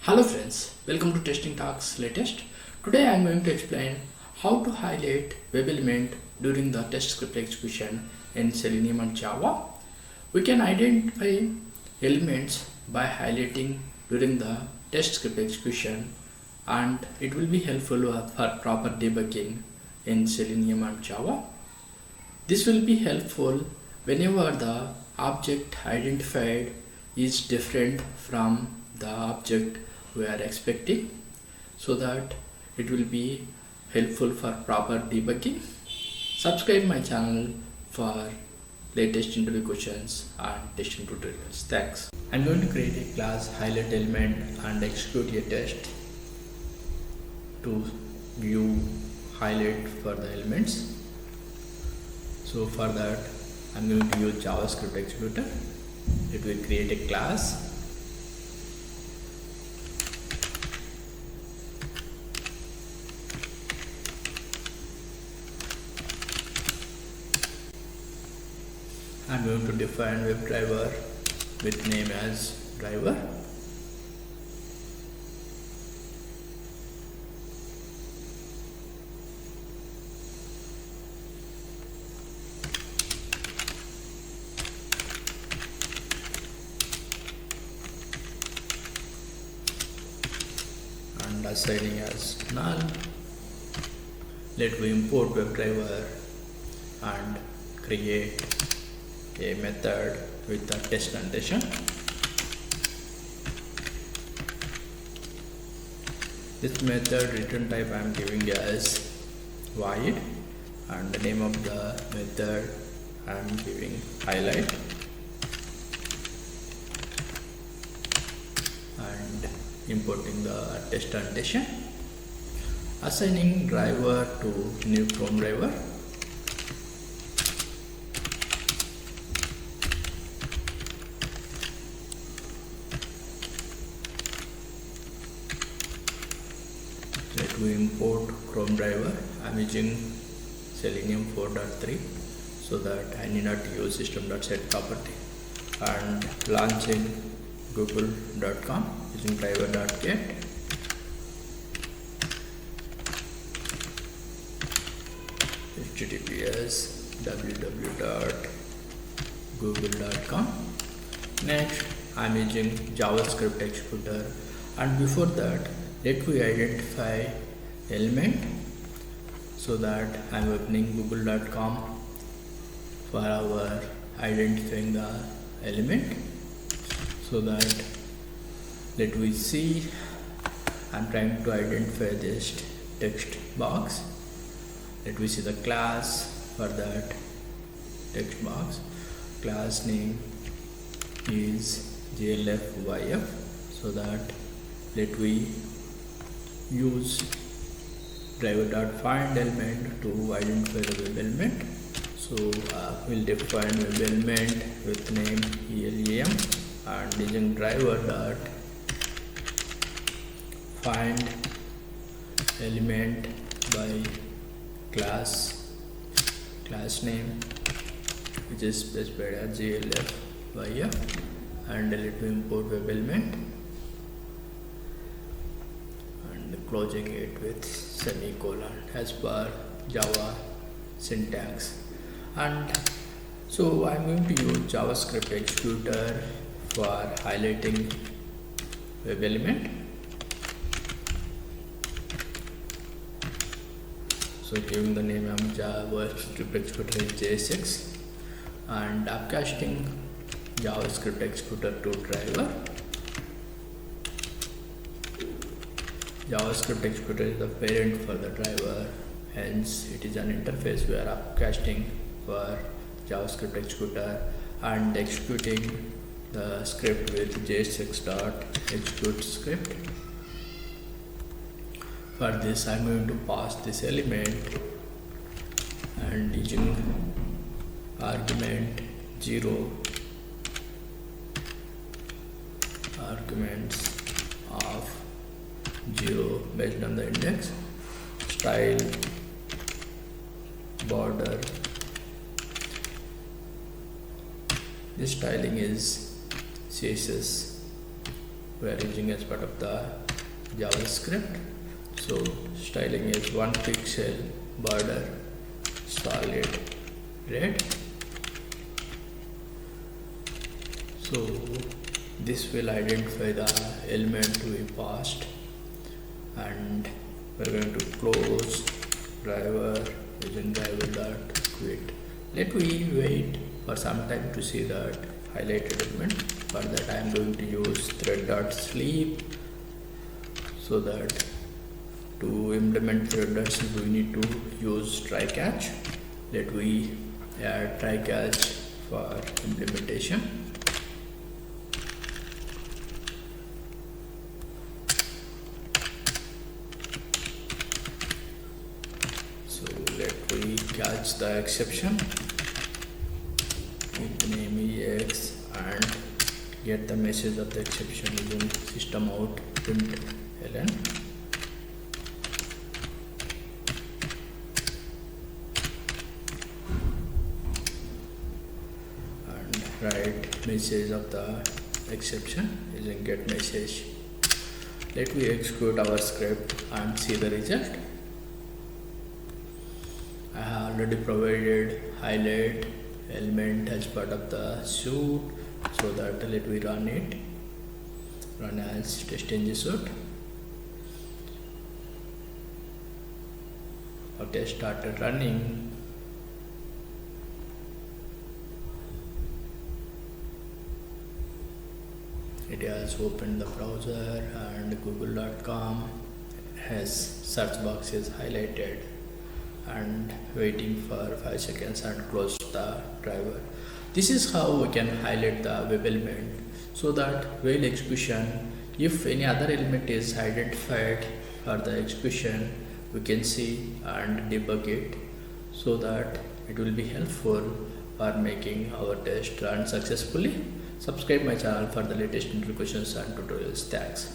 Hello friends, welcome to Testing Talks Latest. Today I am going to explain how to highlight web element during the test script execution in Selenium and Java. We can identify elements by highlighting during the test script execution, and it will be helpful for proper debugging in Selenium and Java. This will be helpful whenever the object identified is different from the object we are expecting, so that it will be helpful for proper debugging. Subscribe my channel for latest interview questions and testing tutorials. Thanks. I'm going to create a class highlight element and execute a test to view highlight for the elements. So for that I'm going to use JavaScript executor. It will create a class I'm going to define WebDriver with name as driver. And assigning as null. Let me import WebDriver and create a method with the test condition. This method return type I am giving as void, and the name of the method I am giving highlight, and importing the test condition. Assigning driver to new Chrome driver. Let me import Chrome driver. I am using Selenium 4.3, so that I need not use system.set property, and launching google.com using driver.get. https www.google.com. Next I am using JavaScript executor, and before that let me identify element, so that I am opening google.com for our identifying the element. So that let me see, I am trying to identify this text box. Let me see the class for that text box. Class name is glfyf, so that let me use driver.find element to identify the web element. So we'll define web element with name elem, and using driver.find element by class name, which is specified as glfyf, and let me import web element, closing it with semicolon as per Java syntax. And so I'm going to use JavaScript executor for highlighting web element. So giving the name of JavaScript executor is JSX, and upcasting JavaScript executor to driver. JavaScript executor is the parent for the driver, hence it is an interface we are upcasting for JavaScript executor, and executing the script with jsx.execute script. For this I am going to pass this element, and using argument 0 arguments of 0 based on the index, style border. This styling is CSS we are using as part of the JavaScript. So styling is 1 pixel, border solid red. So this will identify the element to be passed, and we're going to close driver using driver.quit. Let me wait for some time to see that highlighted element. For that I am going to use thread.sleep, so that to implement thread.sleep we need to use try catch. Let me add try catch for implementation. So let me catch the exception with name ex and get the message of the exception using system out println, and write message of the exception using get message. Let me execute our script and see the result. I have already provided highlight element as part of the suit, so that let me run it, run as test-ng suit. Our test started running. It has opened the browser and google.com has search box is highlighted and waiting for 5 seconds and close the driver. This is how we can highlight the web element, so that while execution, if any other element is identified for the execution, we can see and debug it, so that it will be helpful for making our test run successfully. Subscribe my channel for the latest notifications and tutorials. Thanks.